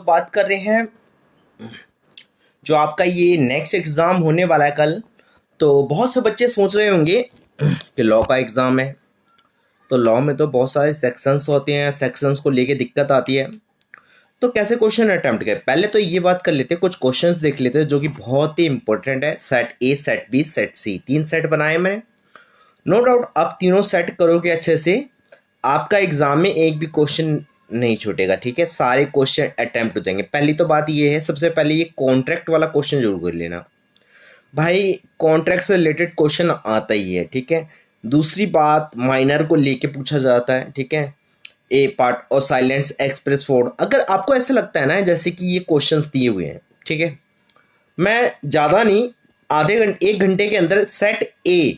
बात कर रहे हैं जो आपका ये नेक्स्ट एग्ज़ाम होने वाला है कल। तो बहुत से बच्चे सोच रहे होंगे कि लॉ का एग्ज़ाम है, तो लॉ में तो बहुत सारे सेक्शंस होते हैं, सेक्शंस को लेके दिक्कत आती है। तो कैसे क्वेश्चन अटेम्प्ट करें, पहले तो ये बात कर लेते हैं, कुछ क्वेश्चंस देख लेते हैं जो कि बहुत ही इंपॉर्टेंट है। Set A, set B, set C, 3 set बनाए मैंने। नो डाउट आप तीनों सेट करोगे अच्छे से, आपका एग्जाम में एक भी क्वेश्चन नहीं छूटेगा। ठीक है, सारे क्वेश्चन अटेम्प्ट हो जाएंगे। पहली तो बात ये है, सबसे पहले ये कॉन्ट्रैक्ट वाला क्वेश्चन जरूर कर लेना भाई, कॉन्ट्रैक्ट से रिलेटेड क्वेश्चन आता ही है। ठीक है, दूसरी बात माइनर को लेके पूछा जाता है। ठीक है, ए पार्ट और साइलेंस एक्सप्रेस फोर्ड। अगर आपको ऐसा लगता है ना जैसे कि ये क्वेश्चंस दिए हुए हैं, ठीक है, मैं ज़्यादा नहीं, आधे घंटे 1 घंटे के अंदर सेट ए,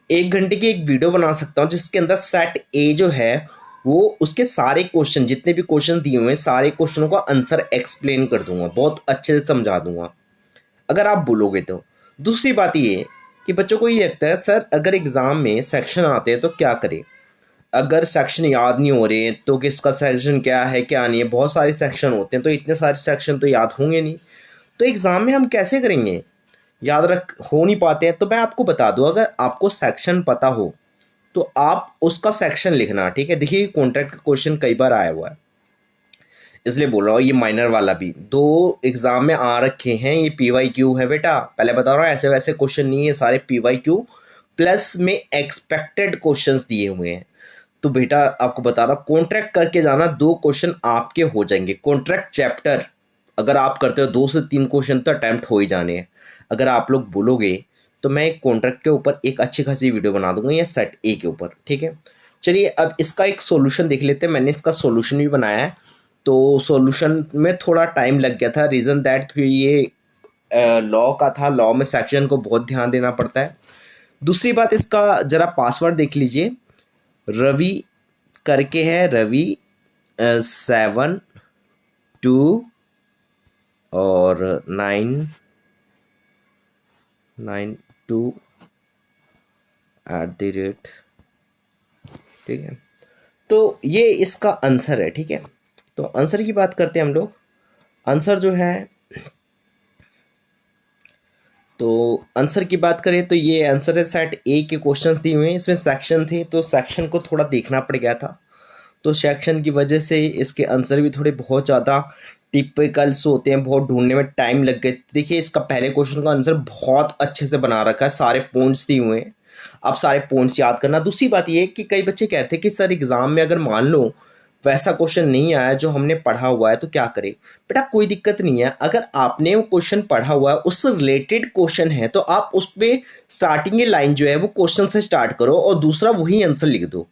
1 घंटे की एक वीडियो बना सकता हूँ जिसके अंदर सेट ए जो है वो उसके सारे क्वेश्चन, जितने भी क्वेश्चन दिए हुए हैं सारे क्वेश्चनों का आंसर एक्सप्लेन कर दूंगा, बहुत अच्छे से समझा दूंगा अगर आप बोलोगे तो। दूसरी बात ये है कि बच्चों को ये लगता है सर अगर एग्जाम में सेक्शन आते हैं तो क्या करें, अगर सेक्शन याद नहीं हो रहे तो किसका सेक्शन क्या है क्या नहीं है, बहुत सारे सेक्शन होते हैं तो इतने सारे सेक्शन तो याद होंगे नहीं, तो एग्जाम में हम कैसे करेंगे, याद रख हो नहीं पाते हैं। तो मैं आपको बता दूं, अगर आपको सेक्शन पता हो तो आप उसका सेक्शन लिखना। ठीक है, देखिए कॉन्ट्रैक्ट का क्वेश्चन कई बार आया हुआ है इसलिए बोल रहा हूँ, ये माइनर वाला भी 2 एग्जाम में आ रखे हैं। ये PYQ है बेटा, पहले बता रहा हूँ, ऐसे वैसे क्वेश्चन नहीं है, सारे PYQ प्लस में एक्सपेक्टेड क्वेश्चंस दिए हुए हैं। तो बेटा आपको बता रहा हूँ, कॉन्ट्रैक्ट करके जाना, 2 क्वेश्चन आपके हो जाएंगे। कॉन्ट्रैक्ट चैप्टर अगर आप करते हो 2 से 3 क्वेश्चन तो अटेम्प्ट हो ही जाने हैं। अगर आप लोग बोलोगे तो मैं एक कॉन्ट्रैक्ट के ऊपर एक अच्छी खासी वीडियो बना दूंगा या सेट ए के ऊपर। ठीक है, चलिए अब इसका एक सॉल्यूशन देख लेते हैं। मैंने इसका सॉल्यूशन भी बनाया है, तो सॉल्यूशन में थोड़ा टाइम लग गया था, रीज़न दैट ये लॉ का था, लॉ में सेक्शन को बहुत ध्यान देना पड़ता है। दूसरी बात, इसका ज़रा पासवर्ड देख लीजिए, रवि करके है, रवि 7 2 और 992@। ठीक है, तो ये इसका आंसर है। ठीक है, तो आंसर की बात करते हैं हम लोग। आंसर जो है, तो आंसर की बात करें तो ये आंसर है, सेट ए के क्वेश्चंस दिए हुए हैं, इसमें सेक्शन थे तो सेक्शन को थोड़ा देखना पड़ गया था, तो सेक्शन की वजह से इसके आंसर भी थोड़े बहुत ज़्यादा टिपिकल्स होते हैं, बहुत ढूंढने में टाइम लग गए। देखिए इसका पहले क्वेश्चन का आंसर बहुत अच्छे से बना रखा है, सारे पॉइंट्स दिए हुए हैं, आप सारे पॉइंट्स याद करना। दूसरी बात ये है कि कई बच्चे कहते हैं कि सर एग्जाम में अगर मान लो वैसा क्वेश्चन नहीं आया जो हमने पढ़ा हुआ है तो क्या करें। बेटा कोई दिक्कत नहीं है, अगर आपने वो क्वेश्चन पढ़ा हुआ है, उससे रिलेटेड क्वेश्चन है, तो आप उस पर स्टार्टिंग की लाइन जो है वो क्वेश्चन से स्टार्ट करो और दूसरा वही आंसर लिख दो।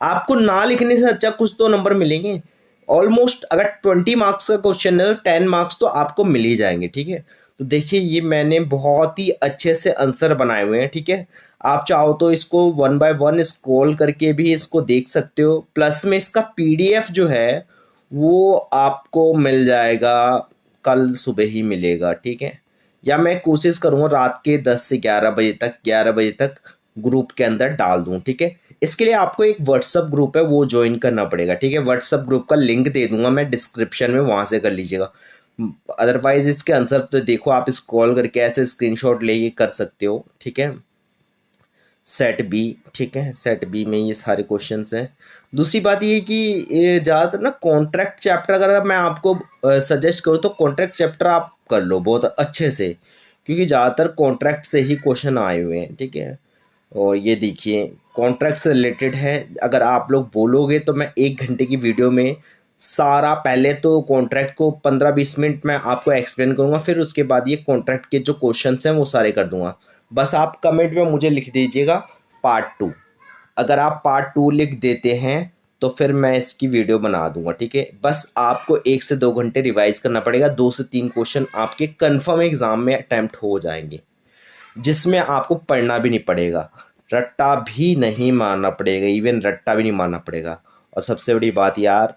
आपको ना लिखने से अच्छा कुछ तो नंबर मिलेंगे। ऑलमोस्ट अगर 20 मार्क्स का क्वेश्चन है तो 10 मार्क्स तो आपको मिल ही जाएंगे। ठीक है, तो देखिए ये मैंने बहुत ही अच्छे से आंसर बनाए हुए हैं। ठीक है, आप चाहो तो इसको 1 बाय 1 स्क्रॉल करके भी इसको देख सकते हो, प्लस में इसका PDF जो है वो आपको मिल जाएगा, कल सुबह ही मिलेगा। ठीक है, या मैं कोशिश करूँगा रात के 10 से 11 बजे तक, 11 बजे तक ग्रुप के अंदर डाल दूँ। ठीक है, इसके लिए आपको एक व्हाट्सअप ग्रुप है वो ज्वाइन करना पड़ेगा। ठीक है, व्हाट्सअप ग्रुप का लिंक दे दूंगा मैं डिस्क्रिप्शन में, वहां से कर लीजिएगा। अदरवाइज इसके आंसर तो देखो आप कॉल करके ऐसे स्क्रीनशॉट लेके कर सकते हो। ठीक है, सेट बी, ठीक है, सेट बी में ये सारे क्वेश्चंस हैं। दूसरी बात ये कि ये ज़्यादातर ना कॉन्ट्रैक्ट चैप्टर अगर मैं आपको सजेस्ट करूँ तो कॉन्ट्रैक्ट चैप्टर आप कर लो बहुत अच्छे से, क्योंकि ज़्यादातर कॉन्ट्रैक्ट से ही क्वेश्चन आए हुए हैं। ठीक है, और ये देखिए कॉन्ट्रैक्ट से रिलेटेड है, अगर आप लोग बोलोगे तो मैं 1 घंटे की वीडियो में सारा, पहले तो कॉन्ट्रैक्ट को 15-20 मिनट में आपको एक्सप्लेन करूंगा, फिर उसके बाद ये कॉन्ट्रैक्ट के जो क्वेश्चंस हैं वो सारे कर दूंगा। बस आप कमेंट में मुझे लिख दीजिएगा पार्ट 2। अगर आप पार्ट 2 लिख देते हैं तो फिर मैं इसकी वीडियो बना दूंगा। ठीक है, बस आपको 1 से 2 घंटे रिवाइज करना पड़ेगा, 2 से 3 क्वेश्चन आपके कन्फर्म एग्जाम में अटैम्प्ट हो जाएंगे, जिसमें आपको पढ़ना भी नहीं पड़ेगा, रट्टा भी नहीं मारना पड़ेगा, इवन रट्टा भी नहीं मारना पड़ेगा। और सबसे बड़ी बात यार,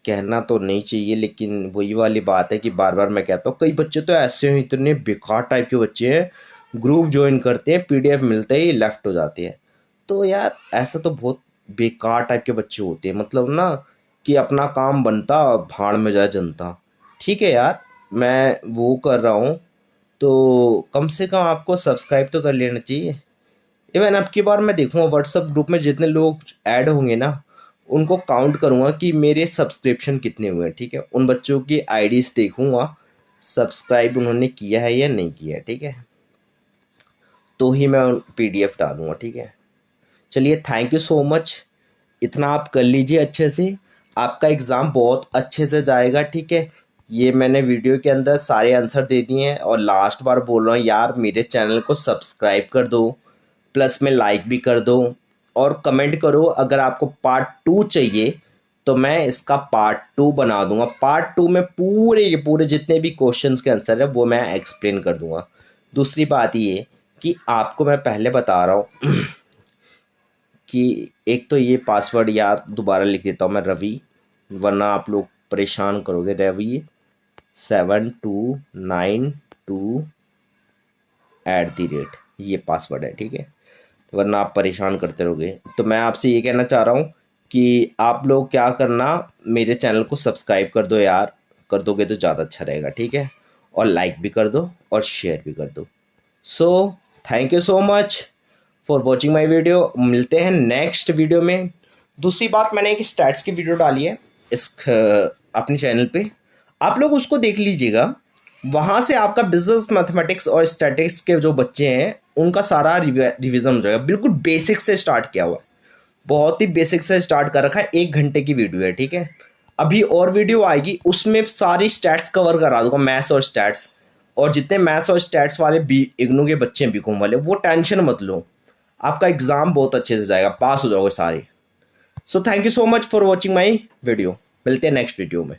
कहना तो नहीं चाहिए लेकिन वही वाली बात है कि बार बार मैं कहता हूँ, कई बच्चे तो ऐसे हैं, इतने बेकार टाइप के बच्चे हैं, ग्रुप ज्वाइन करते हैं PDF मिलते ही लेफ्ट हो जाते हैं। तो यार ऐसा तो बहुत बेकार टाइप के बच्चे होते हैं, मतलब ना कि अपना काम बनता भाड़ में जाए जनता। ठीक है यार, मैं वो कर रहा हूँ, तो कम से कम आपको सब्सक्राइब तो कर लेना चाहिए। इवन अब की बार मैं देखूँगा व्हाट्सएप ग्रुप में जितने लोग ऐड होंगे ना, उनको काउंट करूँगा कि मेरे सब्सक्रिप्शन कितने हुए हैं। ठीक है, उन बच्चों की आईडीज देखूँगा, सब्सक्राइब उन्होंने किया है या नहीं किया है। ठीक है, तो ही मैं पीडीएफ डालूँगा। ठीक है, चलिए थैंक यू सो मच। इतना आप कर लीजिए अच्छे से, आपका एग्ज़ाम बहुत अच्छे से जाएगा। ठीक है, ये मैंने वीडियो के अंदर सारे आंसर दे दिए हैं, और लास्ट बार बोल रहा हूँ यार, मेरे चैनल को सब्सक्राइब कर दो, प्लस में लाइक भी कर दो, और कमेंट करो अगर आपको पार्ट 2 चाहिए तो मैं इसका पार्ट 2 बना दूंगा। पार्ट 2 में पूरे के पूरे जितने भी क्वेश्चंस के आंसर है वो मैं एक्सप्लेन कर दूंगा। दूसरी बात ये कि आपको मैं पहले बता रहा हूँ कि एक तो ये पासवर्ड यार दोबारा लिख देता हूँ मैं, रवि, वरना आप लोग परेशान करोगे। रवि 7292 ये पासवर्ड है। ठीक है, वरना आप परेशान करते रहोगे। तो मैं आपसे ये कहना चाह रहा हूँ कि आप लोग क्या करना, मेरे चैनल को सब्सक्राइब कर दो यार, कर दोगे तो ज़्यादा अच्छा रहेगा। ठीक है, और लाइक भी कर दो और शेयर भी कर दो। So thank you so much for watching my video. मिलते हैं नेक्स्ट वीडियो में। दूसरी बात, मैंने एक स्टैट्स की वीडियो डाली है इस अपने चैनल पे, आप लोग उसको देख लीजिएगा। वहाँ से आपका बिजनेस मैथमेटिक्स और स्टैटिक्स के जो बच्चे हैं उनका सारा रिवीजन हो जाएगा। बिल्कुल बेसिक से स्टार्ट किया हुआ है, बहुत ही बेसिक से स्टार्ट कर रखा है। 1 घंटे की वीडियो है। ठीक है, अभी और वीडियो आएगी, उसमें सारी स्टैट्स कवर करा दूंगा, मैथ्स और स्टैट्स। और जितने मैथ्स और स्टैट्स वाले बी इग्नू के बच्चे हैं, बीकॉम वाले, वो टेंशन मत लो, आपका एग्जाम बहुत अच्छे से जाएगा, पास हो जाओगे सारे। So thank you so much for watching my video. मिलते हैं नेक्स्ट वीडियो में।